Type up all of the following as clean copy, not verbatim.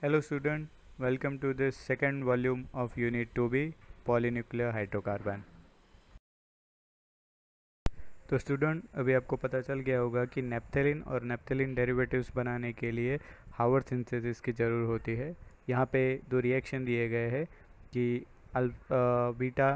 Hello student, welcome to this second volume of Unit 2B Polynuclear Hydrocarbon। तो student अभी आपको पता चल गया होगा कि नेप्थेलिन और नेप्थेलिन डेरिवेटिव्स बनाने के लिए हावर्ड सिंथेसिस की ज़रूर होती है। यहाँ पे दो रिएक्शन दिए गए हैं कि बीटा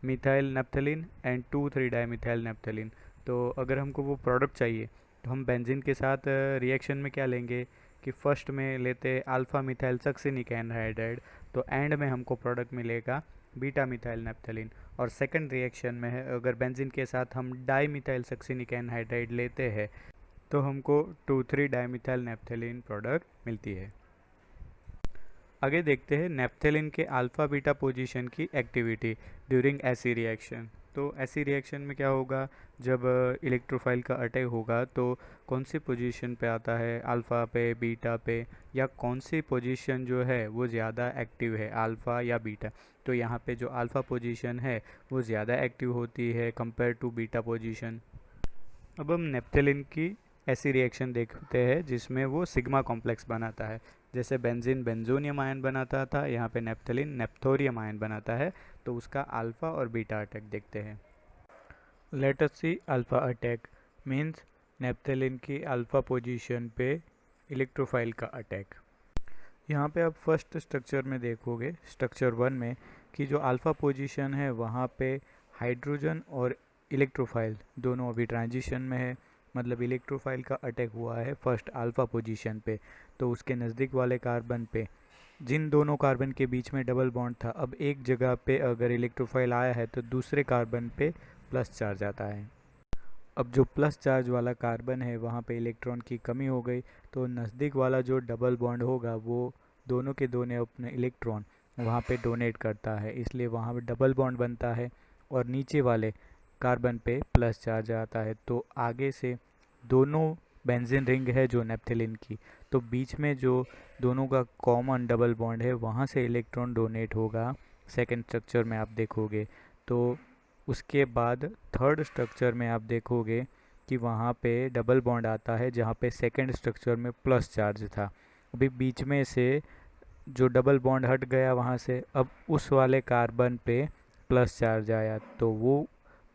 मिथाइल नेप्थेलिन एंड 2,3 डाइमिथाइल नेप्थेलिन। तो अगर हमको वो प्रोडक्ट चाहिए तो हम बेंजीन के साथ रिएक्शन में क्या लेंगे कि फर्स्ट में लेते अल्फ़ा मिथाइल सक्सिनिक एनहाइड्राइड, तो एंड में हमको प्रोडक्ट मिलेगा बीटा मिथाइल नेप्थेलिन। और सेकंड रिएक्शन में है अगर बेंजीन के साथ हम डाई मिथाइल सक्सिनिक एनहाइड्राइड लेते हैं तो हमको 2,3 डाइमिथाइल नेप्थेलिन प्रोडक्ट मिलती है। आगे देखते हैं नेप्थेलिन के अल्फ़ा बीटा पोजीशन की एक्टिविटी ड्यूरिंग ऐसी रिएक्शन। तो ऐसी रिएक्शन में क्या होगा, जब इलेक्ट्रोफाइल का अटैक होगा तो कौन सी पोजीशन पे आता है, अल्फ़ा पे, बीटा पे, या कौन सी पोजीशन जो है वो ज़्यादा एक्टिव है, अल्फ़ा या बीटा। तो यहाँ पे जो अल्फ़ा पोजीशन है वो ज़्यादा एक्टिव होती है कंपेयर टू बीटा पोजीशन। अब हम नेप्थेलिन की ऐसी रिएक्शन देखते हैं जिसमें वो सिग्मा कॉम्प्लेक्स बनाता है। जैसे बेंजीन बेंजोनियम आयन बनाता था, यहाँ पे नेप्थेलिन नेप्थोरियम आयन बनाता है। तो उसका अल्फ़ा और बीटा अटैक देखते हैं। Let us see alpha attack means naphthalene की अल्फ़ा पोजीशन पे इलेक्ट्रोफाइल का अटैक। यहाँ पे आप फर्स्ट स्ट्रक्चर में देखोगे, स्ट्रक्चर 1 में, कि जो अल्फ़ा पोजीशन है वहाँ पे हाइड्रोजन और इलेक्ट्रोफाइल दोनों अभी ट्रांजिशन में है। मतलब इलेक्ट्रोफाइल का अटैक हुआ है फर्स्ट अल्फ़ा पोजीशन पे, तो उसके नज़दीक वाले कार्बन पे, जिन दोनों कार्बन के बीच में डबल बॉन्ड था, अब एक जगह पे अगर इलेक्ट्रोफाइल आया है तो दूसरे कार्बन पे प्लस चार्ज आता है। अब जो प्लस चार्ज वाला कार्बन है वहाँ पे इलेक्ट्रॉन की कमी हो गई, तो नज़दीक वाला जो डबल बॉन्ड होगा वो दोनों के दोनों अपने इलेक्ट्रॉन वहाँ पे डोनेट करता है, इसलिए वहाँ पे डबल बॉन्ड बनता है और नीचे वाले कार्बन पे प्लस चार्ज आता है। तो आगे से दोनों बेंजीन रिंग है जो नेप्थेलिन की, तो बीच में जो दोनों का कॉमन डबल बॉन्ड है वहाँ से इलेक्ट्रॉन डोनेट होगा। सेकेंड स्ट्रक्चर में आप देखोगे तो उसके बाद थर्ड स्ट्रक्चर में आप देखोगे कि वहाँ पे डबल बॉन्ड आता है जहाँ पे सेकेंड स्ट्रक्चर में प्लस चार्ज था। अभी बीच में से जो डबल बॉन्ड हट गया वहाँ से, अब उस वाले कार्बन पे प्लस चार्ज आया, तो वो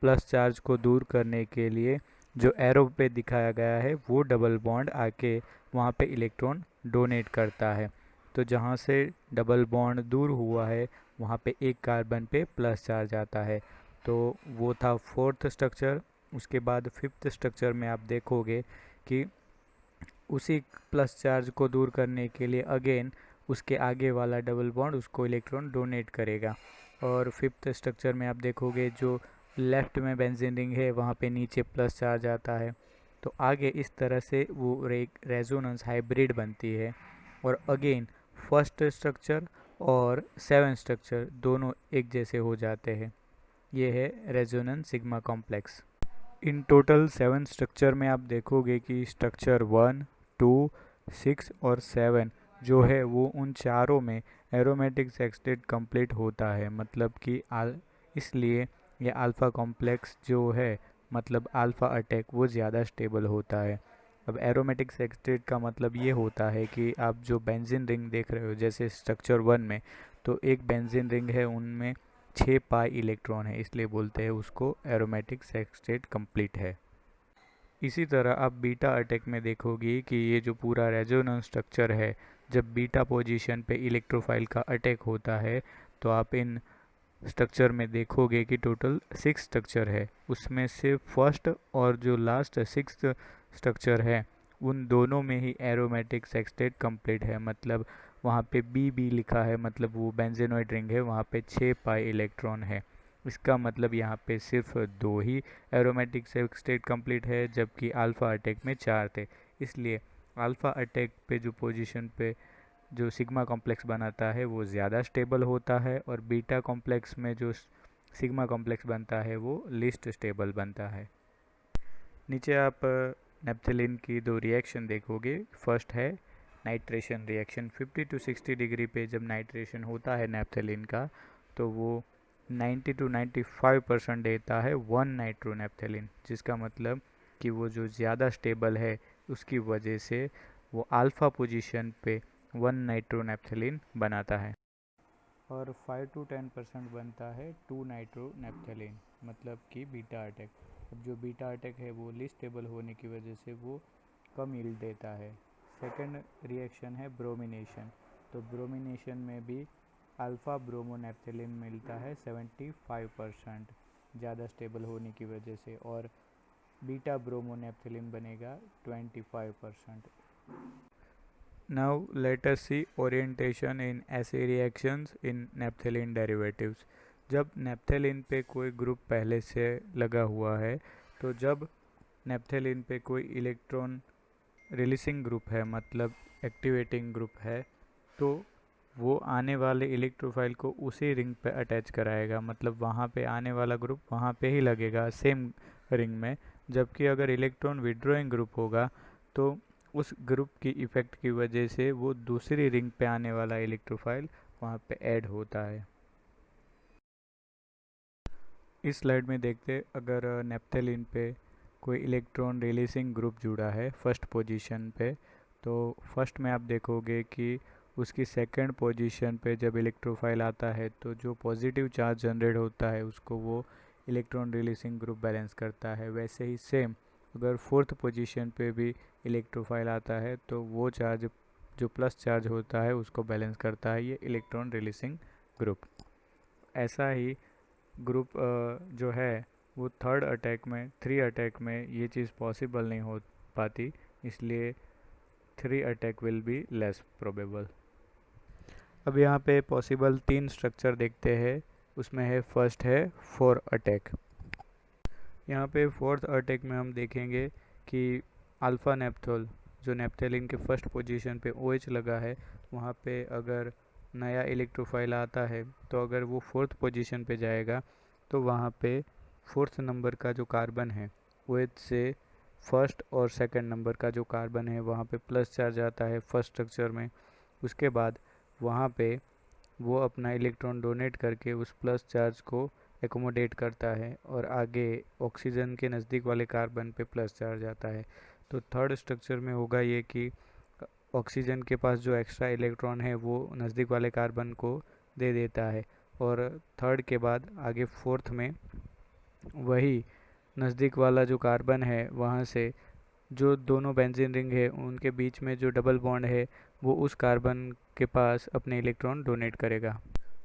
प्लस चार्ज को दूर करने के लिए जो एरो पे दिखाया गया है वो डबल बॉन्ड आके वहाँ पे इलेक्ट्रॉन डोनेट करता है। तो जहाँ से डबल बॉन्ड दूर हुआ है वहाँ पे एक कार्बन पे प्लस चार्ज आता है। तो वो था फोर्थ स्ट्रक्चर। उसके बाद फिफ्थ स्ट्रक्चर में आप देखोगे कि उसी प्लस चार्ज को दूर करने के लिए अगेन उसके आगे वाला डबल बॉन्ड उसको इलेक्ट्रॉन डोनेट करेगा। और फिफ्थ स्ट्रक्चर में आप देखोगे जो लेफ्ट में बेंजीन रिंग है वहाँ पे नीचे प्लस चार्ज आता है। तो आगे इस तरह से वो रेजोनेंस हाइब्रिड बनती है। और अगेन फर्स्ट स्ट्रक्चर और सेवन स्ट्रक्चर दोनों एक जैसे हो जाते हैं। ये है resonance sigma complex. In total 7 structure में आप देखोगे कि स्ट्रक्चर 1, 2, 6 और 7 जो है वो उन चारों में एरोमेटिक सेक्सटेट कंप्लीट होता है। मतलब कि इसलिए ये अल्फ़ा कॉम्प्लेक्स जो है, मतलब अल्फ़ा अटैक, वो ज़्यादा स्टेबल होता है। अब एरोमेटिक सेक्सटेट का मतलब ये होता है कि आप जो बेंजीन रिंग देख रहे हो जैसे स्ट्रक्चर 1 में, तो एक बेंजीन रिंग है उनमें 6 पाई इलेक्ट्रॉन है, इसलिए बोलते हैं उसको एरोमेटिक सेक्सटेट कंप्लीट है। इसी तरह आप बीटा अटैक में देखोगी कि ये जो पूरा रेजोनेंस स्ट्रक्चर है, जब बीटा पोजीशन पे इलेक्ट्रोफाइल का अटैक होता है तो आप इन स्ट्रक्चर में देखोगे कि टोटल 6 स्ट्रक्चर है, उसमें से फर्स्ट और जो लास्ट सिक्स्थ स्ट्रक्चर है उन दोनों में ही एरोमेटिक सेक्सटेट कंप्लीट है। मतलब वहाँ पे बी लिखा है, मतलब वो बेंजेनोइड रिंग है, वहाँ पे 6 पाई इलेक्ट्रॉन है। इसका मतलब यहाँ पे सिर्फ 2 ही एरोमेटिक सेक्सटेट कंप्लीट है, जबकि अल्फ़ा अटैक में 4 थे। इसलिए अल्फ़ा अटैक पे जो पोजीशन पे जो सिग्मा कॉम्प्लेक्स बनाता है वो ज़्यादा स्टेबल होता है, और बीटा कॉम्प्लेक्स में जो सिग्मा कॉम्प्लेक्स बनता है वो लिस्ट स्टेबल बनता है। नीचे आप नेप्थेलिन की दो रिएक्शन देखोगे। फर्स्ट है नाइट्रेशन रिएक्शन। 50 to 60 डिग्री पे जब नाइट्रेशन होता है नेप्थेलिन का तो वो 90 to 95% देता है 1 नाइट्रोनेप्थेलिन, जिसका मतलब कि वो जो ज़्यादा स्टेबल है उसकी वजह से वो अल्फ़ा पोजीशन पे 1 नाइट्रोनेप्थलीन बनाता है और 5 to 10% बनता है 2 नाइट्रोनेप्थलीन, मतलब कि बीटा अटैक। अब जो बीटा अटैक है वो लीस्ट स्टेबल होने की वजह से वो कम यील्ड देता है। सेकंड रिएक्शन है ब्रोमिनेशन। तो ब्रोमिनेशन में भी अल्फ़ा ब्रोमोनेप्थलीन मिलता है 75% ज़्यादा स्टेबल होने की वजह से, और बीटा ब्रोमोनेप्थलीन बनेगा 25%। Now let us see orientation in assay reactions in naphthalene derivatives। जब नैप्थेलिन पे कोई ग्रुप पहले से लगा हुआ है, तो जब नैप्थेलिन पे कोई इलेक्ट्रॉन रिलीजिंग ग्रुप है, मतलब एक्टिवेटिंग ग्रुप है, तो वो आने वाले इलेक्ट्रोफाइल को उसी रिंग पे अटैच कराएगा, मतलब वहाँ पे आने वाला ग्रुप वहाँ पे ही लगेगा सेम रिंग में। जबकि अगर इलेक्ट्रॉन विड्रॉइंग ग्रुप होगा तो उस ग्रुप की इफ़ेक्ट की वजह से वो दूसरी रिंग पे आने वाला इलेक्ट्रोफाइल वहाँ पे ऐड होता है। इस स्लाइड में देखते, अगर नैप्थेलिन पे कोई इलेक्ट्रॉन रिलीजिंग ग्रुप जुड़ा है फर्स्ट पोजीशन पे, तो फर्स्ट में आप देखोगे कि उसकी सेकंड पोजीशन पे जब इलेक्ट्रोफाइल आता है तो जो पॉजिटिव चार्ज जनरेट होता है उसको वो इलेक्ट्रॉन रिलीजिंग ग्रुप बैलेंस करता है। वैसे ही सेम अगर फोर्थ पोजीशन पे भी इलेक्ट्रोफाइल आता है तो वो चार्ज जो प्लस चार्ज होता है उसको बैलेंस करता है ये इलेक्ट्रॉन रिलीजिंग ग्रुप। ऐसा ही ग्रुप जो है वो थर्ड अटैक में, 3 अटैक में ये चीज़ पॉसिबल नहीं हो पाती, इसलिए 3 attack will be less probable. अब यहाँ पे पॉसिबल 3 स्ट्रक्चर देखते हैं। उसमें है फर्स्ट है 4 अटैक। यहाँ पे फोर्थ अटैक में हम देखेंगे कि अल्फ़ा नेप्थोल जो नेप्थेलिन के फर्स्ट पोजीशन पे OH लगा है, वहाँ पे अगर नया इलेक्ट्रोफाइल आता है तो अगर वो फोर्थ पोजीशन पे जाएगा तो वहाँ पे फोर्थ नंबर का जो कार्बन है OH से फर्स्ट और सेकंड नंबर का जो कार्बन है वहाँ पे प्लस चार्ज आता है फर्स्ट स्ट्रक्चर में। उसके बाद वहाँ पे वो अपना इलेक्ट्रॉन डोनेट करके उस प्लस चार्ज को एकोमोडेट करता है और आगे ऑक्सीजन के नज़दीक वाले कार्बन पे प्लस चार्ज आता है। तो थर्ड स्ट्रक्चर में होगा ये कि ऑक्सीजन के पास जो एक्स्ट्रा इलेक्ट्रॉन है वो नज़दीक वाले कार्बन को दे देता है, और थर्ड के बाद आगे फोर्थ में वही नज़दीक वाला जो कार्बन है वहाँ से जो दोनों बेंजीन रिंग है उनके बीच में जो डबल बॉन्ड है वो उस कार्बन के पास अपने इलेक्ट्रॉन डोनेट करेगा।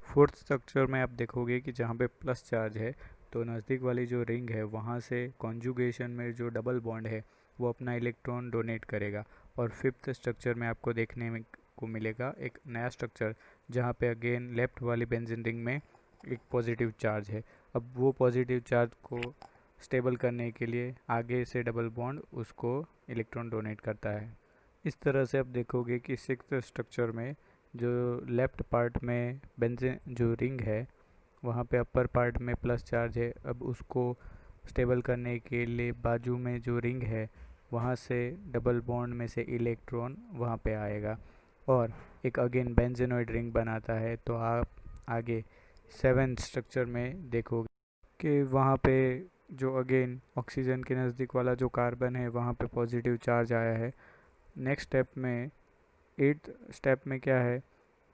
फोर्थ स्ट्रक्चर में आप देखोगे कि जहाँ पे प्लस चार्ज है तो नज़दीक वाली जो रिंग है वहाँ से कॉन्जुगेशन में जो डबल बॉन्ड है वो अपना इलेक्ट्रॉन डोनेट करेगा। और फिफ्थ स्ट्रक्चर में आपको देखने में को मिलेगा एक नया स्ट्रक्चर जहाँ पे अगेन लेफ्ट वाली बेंजीन रिंग में एक पॉजिटिव चार्ज है। अब वो पॉजिटिव चार्ज को स्टेबल करने के लिए आगे से डबल बॉन्ड उसको इलेक्ट्रॉन डोनेट करता है। इस तरह से आप देखोगे कि सिक्स्थ स्ट्रक्चर में जो लेफ्ट पार्ट में बेंजीन जो रिंग है वहाँ पे अपर पार्ट में प्लस चार्ज है, अब उसको स्टेबल करने के लिए बाजू में जो रिंग है वहाँ से डबल बॉन्ड में से इलेक्ट्रॉन वहाँ पे आएगा और एक अगेन बेंजेनॉइड रिंग बनाता है। तो आप आगे सेवेंथ स्ट्रक्चर में देखोगे कि वहाँ पे जो अगेन ऑक्सीजन के नज़दीक वाला जो कार्बन है वहाँ पे पॉजिटिव चार्ज आया है। नेक्स्ट स्टेप में एट्थ स्टेप में क्या है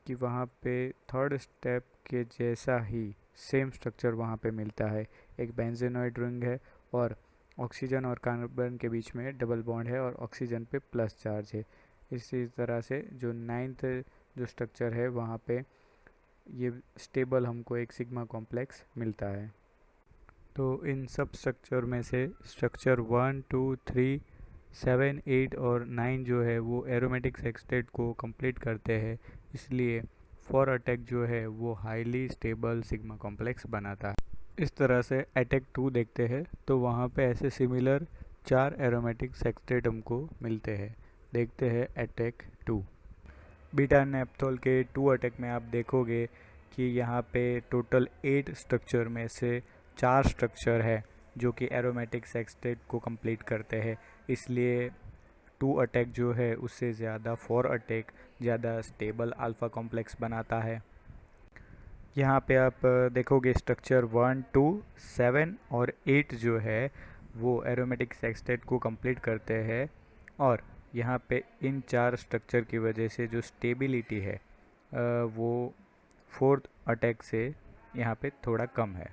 कि वहाँ पे थर्ड स्टेप के जैसा ही सेम स्ट्रक्चर वहाँ पे मिलता है, एक बेंजेनॉइड रिंग है और ऑक्सीजन और कार्बन के बीच में डबल बॉन्ड है और ऑक्सीजन पे प्लस चार्ज है। इसी तरह से जो नाइन्थ जो स्ट्रक्चर है वहाँ पे ये स्टेबल हमको एक सिग्मा कॉम्प्लेक्स मिलता है। तो इन सब स्ट्रक्चर में से स्ट्रक्चर 1, 2, 3, 7, 8 और 9 जो है वो एरोमेटिक सेक्सटेट को कंप्लीट करते हैं, इसलिए 4 अटैक जो है वो हाईली स्टेबल सिग्मा कॉम्प्लेक्स बनाता है। इस तरह से अटैक 2 देखते हैं तो वहाँ पे ऐसे सिमिलर 4 एरोमेटिक सेक्सटेट हमको मिलते हैं। देखते हैं अटैक 2। बीटा नेप्थोल के 2 अटैक में आप देखोगे कि यहाँ पे टोटल 8 स्ट्रक्चर में से 4 स्ट्रक्चर है जो कि एरोमेटिक सेक्सटेट को कंप्लीट करते हैं, इसलिए 2 अटैक जो है उससे ज़्यादा 4 अटैक ज़्यादा स्टेबल अल्फ़ा कॉम्प्लेक्स बनाता है। यहाँ पे आप देखोगे स्ट्रक्चर 1, 2, 7 और 8 जो है वो एरोमेटिक सेक्सटेट को कंप्लीट करते हैं और यहाँ पे इन 4 स्ट्रक्चर की वजह से जो स्टेबिलिटी है वो फोर्थ अटैक से यहाँ पे थोड़ा कम है।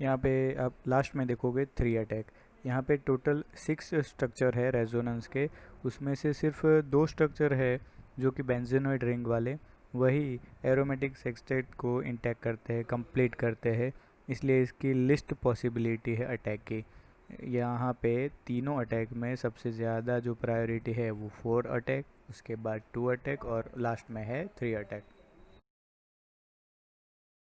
यहाँ पे आप लास्ट में देखोगे 3 अटैक। यहाँ पे टोटल 6 स्ट्रक्चर है रेजोनेंस के, उसमें से सिर्फ 2 स्ट्रक्चर है जो कि बेंजेनोइड रिंग वाले, वही एरोमेटिक सेक्सटेट को इंटैक्ट करते हैं, कंप्लीट करते हैं, इसलिए इसकी लिस्ट पॉसिबिलिटी है अटैक की। यहाँ पे तीनों अटैक में सबसे ज़्यादा जो प्रायोरिटी है वो 4 अटैक, उसके बाद 2 अटैक और लास्ट में है 3 अटैक।